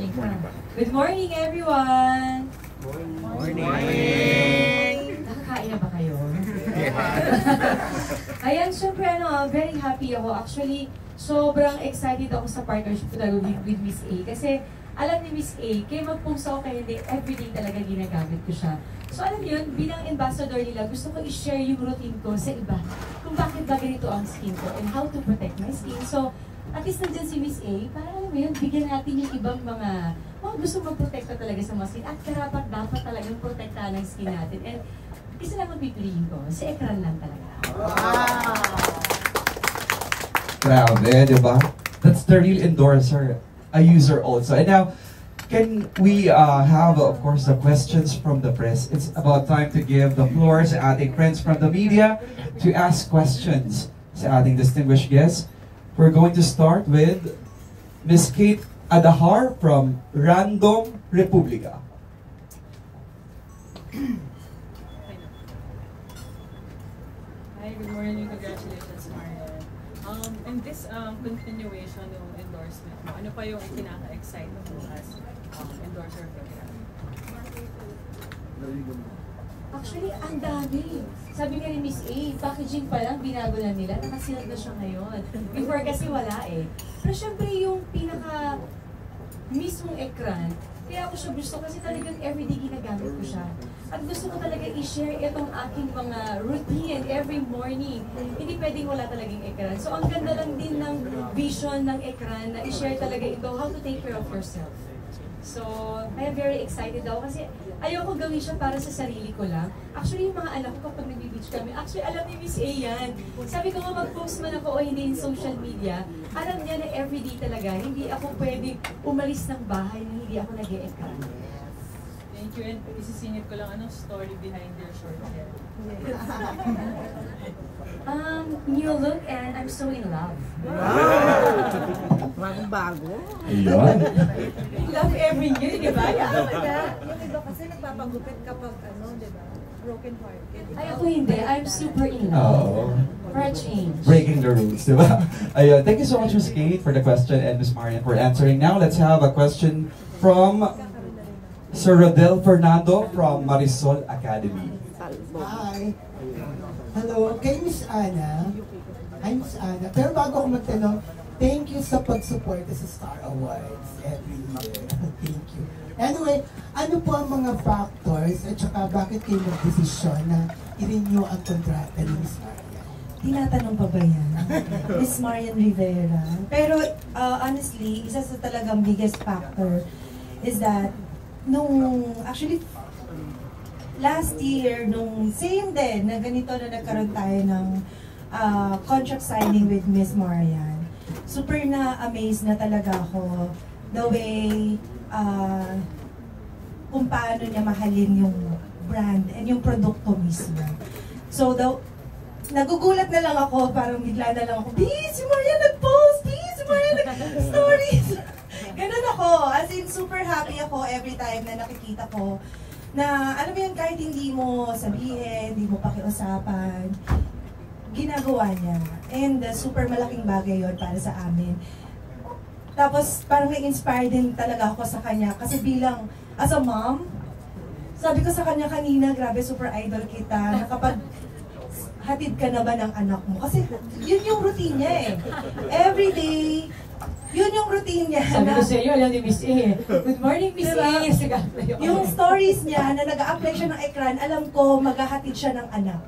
morning ka. Good morning, everyone! Morning! Nakakain na ba kayo? Ayan, syempre, very happy ako. Actually, sobrang excited ako sa partnership talaga with Miss A. Kasi, alam ni Miss A, kaya mag-post ako kaya hindi, everyday talaga ginagamit ko siya. So alam yun, bilang ambassador nila, gusto ko i-share yung routine ko sa iba. Kung bakit ba ganito ang skin ko and how to protect my skin. So, at least nandiyan si Miss A, para alam mo yun, bigyan natin yung ibang mga gusto mag-protekta talaga sa mga skin. At karapat dapat talagang protektahan ang skin natin. And isa lang ang pipiliin ko, si ekran lang talaga. Wow! Grabe, di ba? That's the real endorser, a user also. And now, can we have, of course, the questions from the press? It's about time to give the floor sa ating friends from the media to ask questions sa ating distinguished guests. We're going to start with Ms. Kate Adahar from Random Republica. Hi, good morning. Congratulations, Marian. In this continuation ng endorsement mo, ano pa yung pinaka-excite mo as endorser program? Actually, ang dami. Sabi nga ni Miss A, packaging pa lang, binago na nila. Nakasilad na siya ngayon. Before kasi wala eh. Pero syempre yung pinaka mismong ekran, kaya ako siya gusto kasi talagang everyday ginagamit ko siya. At gusto ko talaga i-share itong aking mga routine every morning. Hindi pwedeng wala talagang ekran. So ang ganda lang din ng vision ng ekran na i-share talaga ito, how to take care of yourself. So, kaya very excited ako kasi ayoko gawin siya para sa sarili ko lang. Actually, yung mga anak ko kapag nag-beach kami, actually alam ni Miss A yan. Sabi ko nga mag-post man ako o hindi in social media, alam niya na everyday talaga, hindi ako pwede umalis ng bahay na hindi ako nag-e-ekran. Thank you. And isisingit ko lang, anong story behind your short hair? New look and I'm so in love. Bago? Ayun. Love every year, di ba? Yung iba kasi nagpapagupit kapag di ba? Broken hearted. Ay, ako hindi. I'm super in love. Oh. For a change. Breaking the rules, di ba? Ayun. Thank you so much, Ms. Kate, for the question and Ms. Marian for answering. Now, let's have a question from Sir Rodel Fernando from Marisol Academy. Hi. Hello, kay Miss Ana. Hi, Miss Ana. Pero bago ako magtanong, thank you sa pag-support sa Star Awards every year. Thank you. Anyway, ano po ang mga factors at saka bakit kayo nag-desisyon na i-renew ang kontrata ni Miss Marian? Tinatanong pa ba yan? Miss Marian Rivera. Pero honestly, isa sa talagang biggest factor is that actually, last year, nung same din, na ganito na nagkaroon tayo ng contract signing with Miss Marian, super na-amaze na talaga ako the way kung paano niya mahalin yung brand and yung produkto mismo. So, nagugulat na lang ako, parang bigla na lang ako, si Marian nag-post! Si Marian nag-stories! Ganun ako, as in super happy ako every time na nakikita ko na, alam mo yun, kahit hindi mo sabihin, hindi mo pakiusapan, ginagawa niya. And super malaking bagay yon para sa amin. Tapos, parang na-inspire din talaga ako sa kanya. Kasi bilang, as a mom, sabi ko sa kanya kanina, grabe, super idol kita. Nakapag hatid ka na ba ng anak mo? Kasi yun yung routine niya eh. Every day, yun yung routine niya. Sabi ko sa iyo, alam ni Miss A. Good morning, Miss A. Yung stories niya na nag-a-apply siya ng ekran, alam ko maghahatid siya ng anak.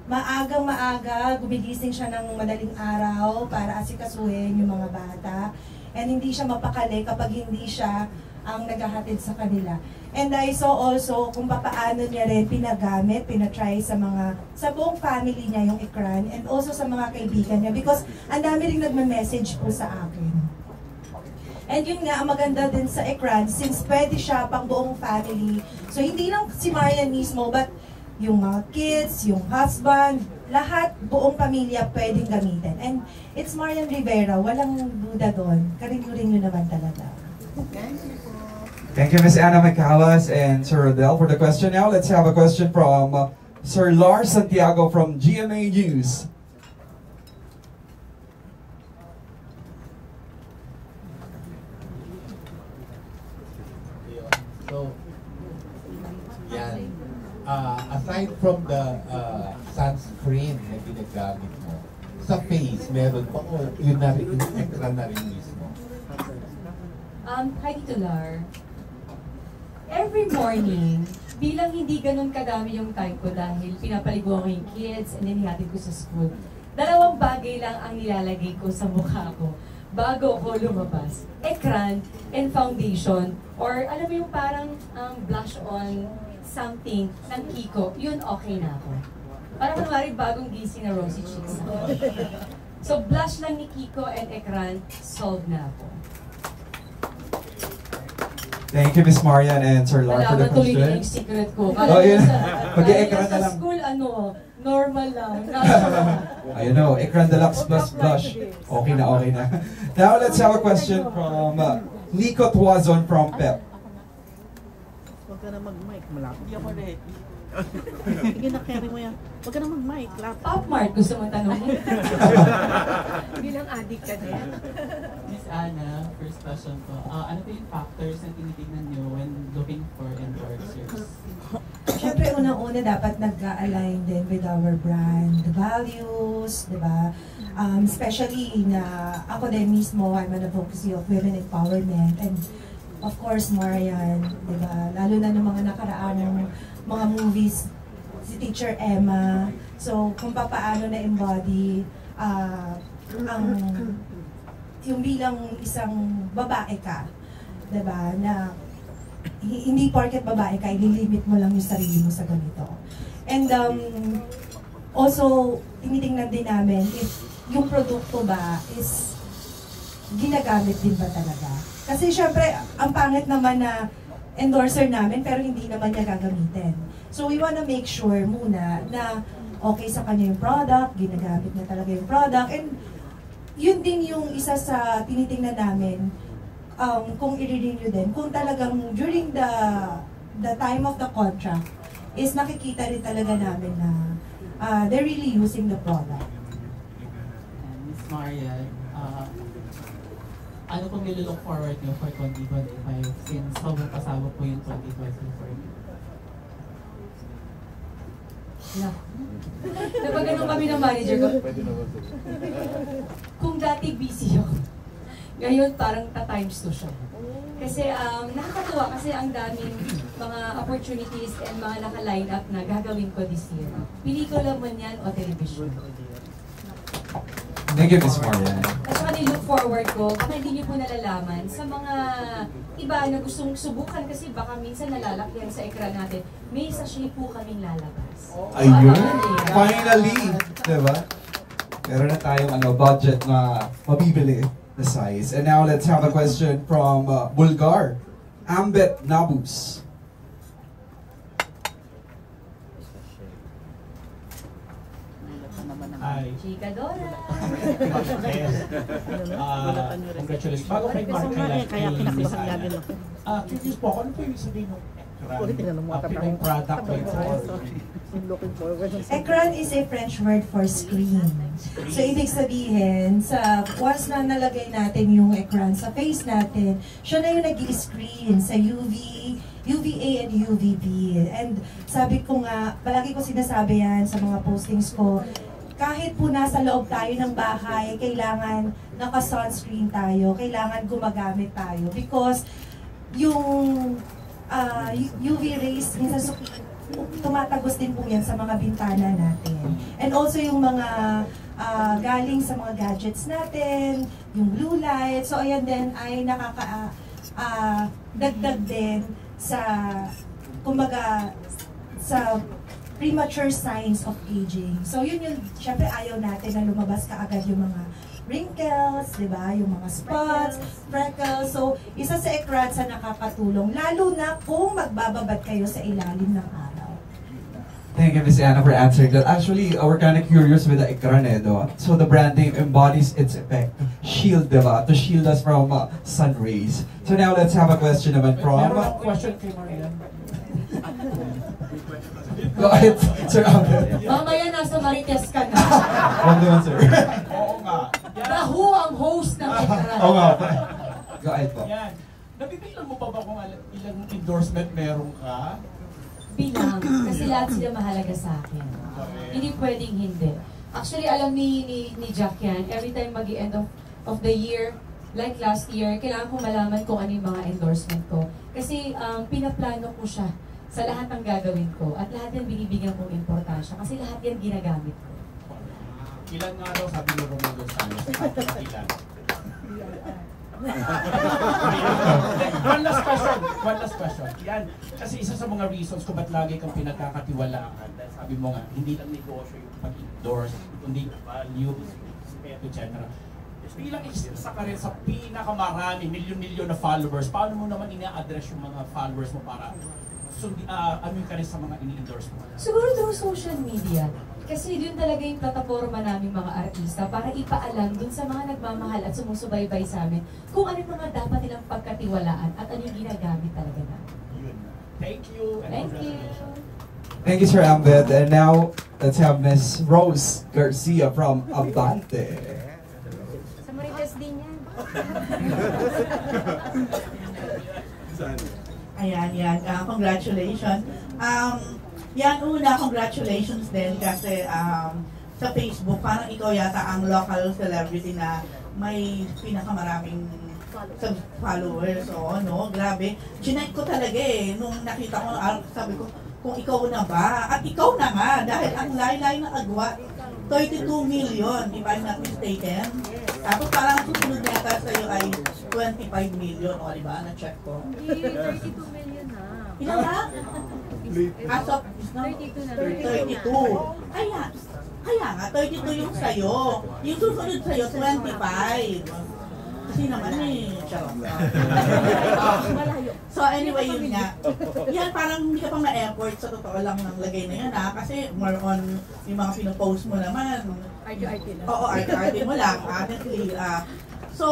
Maagang maaga, gumigising siya ng madaling araw para asikasuhin yung mga bata. And hindi siya mapakali kapag hindi siya ang naghahatid sa kanila. And I saw also kung paano niya rin pinagamit, pinatry sa buong family niya yung ekran and also sa mga kaibigan niya because ang dami rin nagme-message po sa akin. And yun nga, ang maganda din sa ekran since pwede siya pang buong family. So hindi lang si Marian mismo but yung mga kids, yung husband, lahat, buong pamilya pwedeng gamitin. And it's Marian Rivera, walang duda doon. Karin-rin naman talaga. Thank you, Ms. Ana Macalas and Sir Rodel for the question. Now, let's have a question from Sir Lars Santiago from GMA News. So, yan. Aside from the sunscreen na ginagamit mo, sa face, meron pa o yun na rin, yung ekran na rin mismo? Hi, Titular. Every morning, bilang hindi ganun kadami yung time ko dahil pinapaliguan ko yung kids and then hihatid ko sa school, dalawang bagay lang ang nilalagay ko sa mukha ko bago ako lumabas. Ekran and foundation. Or alam mo yung parang blush on something ng Kiko, yun okay na ako. Parang kunwari bagong gising na rosy cheeks. So blush lang ni Kiko and ekran, solved na ako. Thank you, Miss Marian and Sir Lar for the Malaman tuloy question. yung secret ko. Oh, yun. Mag-e-ekran na sa lang. school, normal lang. Ayun o, Ekran Deluxe plus blush. Okay na, okay na. Now, let's have a question from Nico Tuazon from PEP. Huwag ka na mag-mic, malapit. Hindi ako ready. Sige na, carry mo yan. Huwag ka na mag-mic, lapit. Top Mart, gusto mo tanongin? Bilang adik ka din. Miss Ana, first question po. Ano po yung factors na tinitingnan nyo when looking for endorsers? Siyempre, unang-una dapat nag-align din with our brand values, di ba? Especially na ako din mismo, I'm an advocacy of women empowerment. And of course, Marian, di ba? Lalo na ng mga nakaraang mga movies, si Teacher Emma. So, kung paano na-embody ang yung bilang isang babae ka, di ba? Na hindi porket babae ka, ililimit mo lang yung sarili mo sa ganito. And also, tinitingnan din namin if yung produkto ba is ginagamit din ba talaga. Kasi syempre, ang pangit naman na endorser namin pero hindi naman niya gagamitin. So we wanna make sure muna na okay sa kanya yung product, ginagamit niya talaga yung product, and yun din yung isa sa tinitingnan namin kung i-renew din, kung talagang during the time of the contract is nakikita rin talaga namin na they're really using the product. Miss Maria, ano pong nililook forward nyo for 2025 since sobrang pasabog po yung 2024? No. Diba ganun kami ng manager ko? Kung dati busy ako, ngayon parang ta-times 2 siya. Kasi nakakatuwa kasi ang daming mga opportunities and mga naka-line up na gagawin ko this year. Pelikula man yan o television. Thank you, Miss Marian. At saka nilook forward ko, baka hindi niyo po nalalaman, sa mga iba na gustong subukan kasi baka minsan nalalakyan sa ekran natin, may sachet po kaming lalabas. Ayun! Finally! Diba? Meron na tayong budget na mabibili the size. And now let's have a question from Bulgar, Ambet Nabus. Hi. Chika Dora! Congratulations. Bago kay Mark Kaya pinakisang natin ako. Curious po ako, ano po yung sabihin ng Pinong product going forward? Ekran is a French word for screen. So, ibig sabihin, once na nalagay natin yung ekran sa face natin, siya na yung nag-i-screen sa UVA and UVB. And sabi ko nga, palagi ko sinasabi yan sa mga postings ko, kahit po nasa loob tayo ng bahay, kailangan naka-sunscreen tayo, kailangan gumagamit tayo. Because yung UV rays, minsan tumatagos din po yan sa mga bintana natin. And also yung mga galing sa mga gadgets natin, yung blue light. So ayan din ay dagdag din sa, kumbaga, sa premature signs of aging. So yun yung, syempre ayaw natin na lumabas kaagad yung mga wrinkles, di ba? Yung mga spots, freckles. So isa sa ekran sa nakakatulong, lalo na kung magbababad kayo sa ilalim ng araw. Thank you, Miss Anna, for answering that. Actually, we're kind of curious with the ekran So the brand name embodies its effect. Shield, diba? To shield us from sun rays. So now let's have a question naman from... Question kay Marian. Go ahead, Sir Albert. Mamaya nasa Marites ka na. Huwag naman, sir. Oo nga. The Who ang host ng ekran. Oo nga. Go ahead po. Yan. Nabibilang mo pa ba kung ilang endorsement meron ka? Bilang, kasi lahat sila mahalaga sa akin. Hindi pwedeng hindi. Actually, alam ni Jack yan, every time mag-end of the year, like last year, kailangan kong malaman kung ano yung mga endorsement ko. Kasi pinaplano ko siya sa lahat ng gagawin ko at lahat yan binibigyan kong importansya kasi lahat yan ginagamit ko. Ilan nga daw sabi ni Romeo Gonzales? Ilan? One last question. Yan, kasi isa sa mga reasons kung ba't lagi kang pinagkakatiwalaan. Dahil sabi mo nga, hindi lang negosyo yung pag-endorse, kundi value, respeto, etc. Bilang isa ka rin sa pinakamarami, milyon-milyon na followers, paano mo naman ina-address yung mga followers mo para ano ka rin sa mga ini-endorse mo? Siguro through social media. Kasi yun talaga yung plataforma namin mga artista para ipaalam dun sa mga nagmamahal at sumusubaybay sa amin kung ano yung mga dapat nilang pagkatiwalaan at ano yung ginagamit talaga namin. Thank you. Thank you. Thank you, Sir Ambed. And now, let's have Miss Rose Garcia from Abante. Sa Marites din yan. Ayan, yan. Congratulations. Yan una, congratulations din kasi sa Facebook, parang ikaw yata ang local celebrity na may pinakamaraming followers. O, no? Grabe. Chinek ko talaga eh. Nung nakita ko, sabi ko, kung ikaw na ba? At ikaw na nga, dahil ang laylay na agwa, 32 million, if I'm not mistaken. Tapos parang susunod yata sa'yo ay 25 million, o diba? Na-check ko. Hindi, 32 million na. Ilan na? As of 32 na. 32. Kaya nga, 32 yung sa'yo. Yung susunod sa'yo, 25. Kasi naman eh, charot. So anyway, yun nga. Yan, parang hindi ka pang na-effort sa totoo lang ng lagay na yan ha. Kasi more on yung mga pinopost mo naman. RT lang. Oo, RT mo lang. Honestly. So,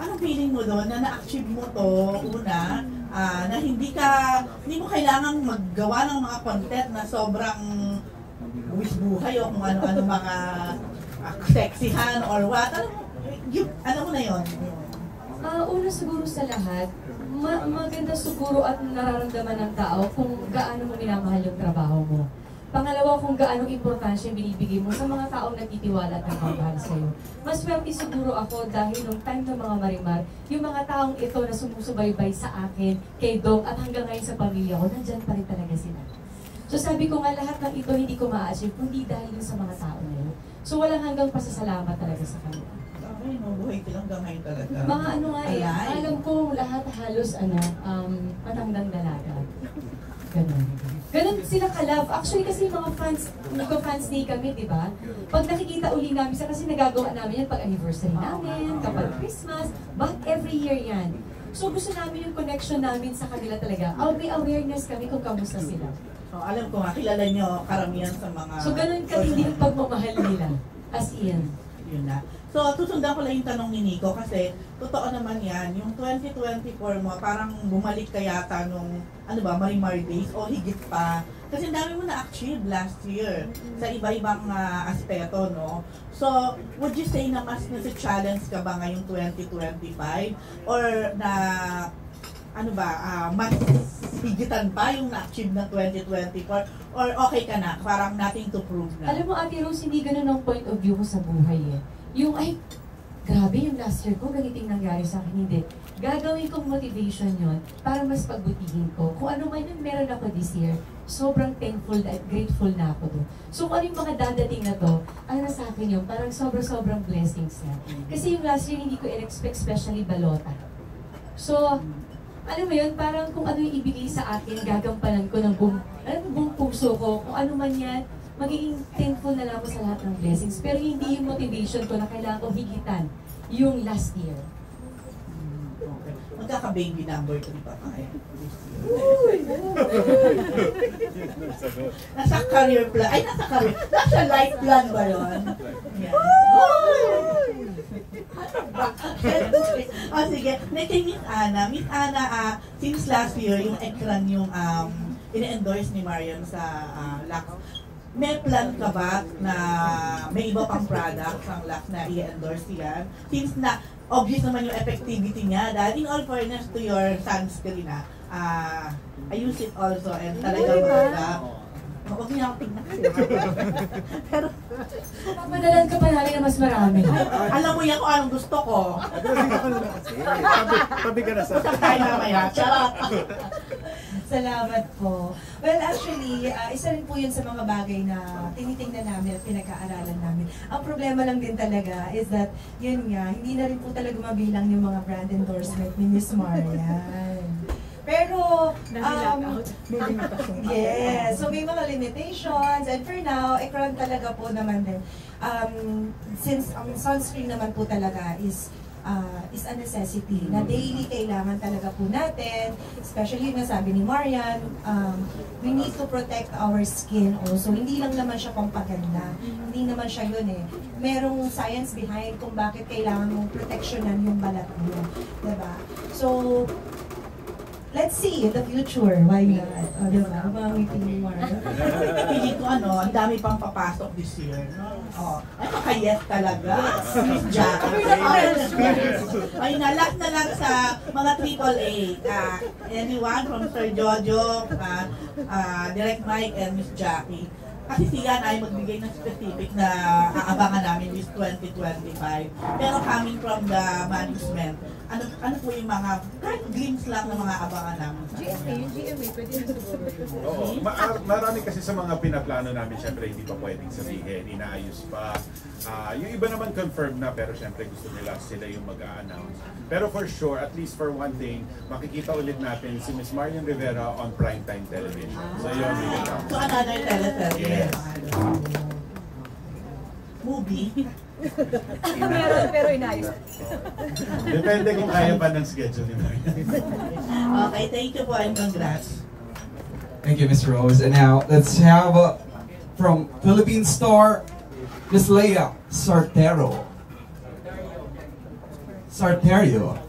anong feeling mo doon na na-achieve mo to una? Na hindi mo kailangang maggawa ng mga content na sobrang wisbuhay o kung ano-ano mga sexihan or what. Ano mo na yun? Una siguro sa lahat, maganda siguro at nararamdaman ng tao kung gaano mo minamahal yung trabaho mo. Pangalawa, kung gaano importansya binibigay mo sa mga taong nagtitiwala at nagmamahal sa'yo. Mas swerte siguro ako dahil nung time ng mga Marimar, yung mga taong ito na sumusubaybay sa akin, kay Dong at hanggang ngayon sa pamilya ko, nandyan pa rin talaga sila. So sabi ko nga, lahat ng ito hindi ko ma-achieve, kundi dahil yun sa mga tao na yun. So walang hanggang pasasalamat talaga sa kanila. Ay, mabuhay silang gamay talaga. Mga ano nga eh, alam ko lahat halos matandang dalaga. Ganun sila ka-love. Actually kasi mga fans, nagko-fans day kami, di ba? Pag nakikita uli namin kasi nagagawa namin yan pag anniversary namin, kapag Christmas, but every year yan. So gusto namin yung connection namin sa kanila talaga. May awareness kami kung kamusta sila. So alam ko nga, kilala nyo karamihan sa mga... So ganun katindi yung pagmamahal nila. As in. Yun na. So, susundan ko lang yung tanong ni Nico kasi totoo naman yan, yung 2024 mo, parang bumalik ka yata nung, Marimar Days o higit pa. Kasi dami mo na-achieve last year sa iba-ibang aspeto, no? So, would you say na mas nasa-challenge ka ba ngayong 2025? Or na, mas higitan pa yung na-achieve na 2024? Or okay ka na? Parang nothing to prove na? Alam mo, Ate Rose, hindi ganun ang point of view ko sa buhay eh. Yung, grabe yung last year ko, ganiting nangyari sa akin. Hindi. Gagawin kong motivation yon para mas pagbutihin ko. Kung ano man yung meron ako this year, sobrang thankful at grateful na ako doon. So kung ano yung mga dadating na to, na sa akin yun, parang sobrang blessings na. Kasi yung last year, hindi ko in-expect, especially balota. So, alam mo yun, parang kung ano yung ibigay sa akin, gagampanan ko ng buong puso ko, kung ano man yan, magiging thankful na lang ako sa lahat ng blessings. Pero hindi yung motivation ko na kailangan ko higitan yung last year. Okay. Magkaka-baby number 3 pa tayo. Nasa career plan. Nasa life plan ba yun? Sige. Next kay Miss Ana. Miss Ana, since last year, yung ekran yung ina-endorse ni Mariam sa Lux. May plan ka ba na may iba pang products ang Lux na i-endorse yan? Since na obvious naman yung effectivity niya. Dahil in all fairness to your sunscreen, I use it also and talagang maganda. Huwag niya ako tingnan. Pero, Papadalan ka pa namin na mas marami. alam mo yan kung anong gusto ko. Tabi ka na sa... Usap tayo mamaya. Charot! Salamat po. Well, actually, isa rin po yun sa mga bagay na tinitingnan namin at pinag-aaralan namin. Ang problema lang din talaga is that, yun nga, hindi na rin po talaga mabilang yung mga brand endorsement ni Miss Marian. Pero, yes, so may mga limitations, and for now, Ecran talaga po naman din. Since ang sunscreen naman po talaga is a necessity, na daily kailangan talaga po natin, especially yung nasabi ni Marian, we need to protect our skin also. Hindi lang naman siya pampaganda, hindi naman siya yun eh. Merong science behind kung bakit kailangan mong proteksyonan yung balat mo, diba? So, let's see in the future, why not? O, diba? Umangiti ni Marian. Piling ko ang dami pang papasok this year. Oh, ay maka-yes talaga. Miss Jackie. Ay, last na lang sa mga AAA. Anyone from Sir Jojo, Direct Mike, and Miss Jackie. Kasi siya ay magbigay ng specific na aabangan namin this 2025. Pero coming from the management, ano po yung mga glimpse lang ng mga abangan namin? GMA, pwede na siguro yun. Oo, marami kasi sa mga pinaplano namin, syempre hindi pa pwedeng sabihin, inaayos pa. Yung iba naman confirmed na, pero syempre gusto nila sila yung mag-a-announce. Pero for sure, at least for one thing, makikita ulit natin si Miss Marian Rivera on primetime television. So yun, so another teleserye. Yes. Movie. Meron, pero inayos. Depende kung kaya pa ng schedule ni Marian. Okay, thank you po and congrats. Thank you, Miss Rose. And now, let's have from Philippine star, Miss Leia Sarterio.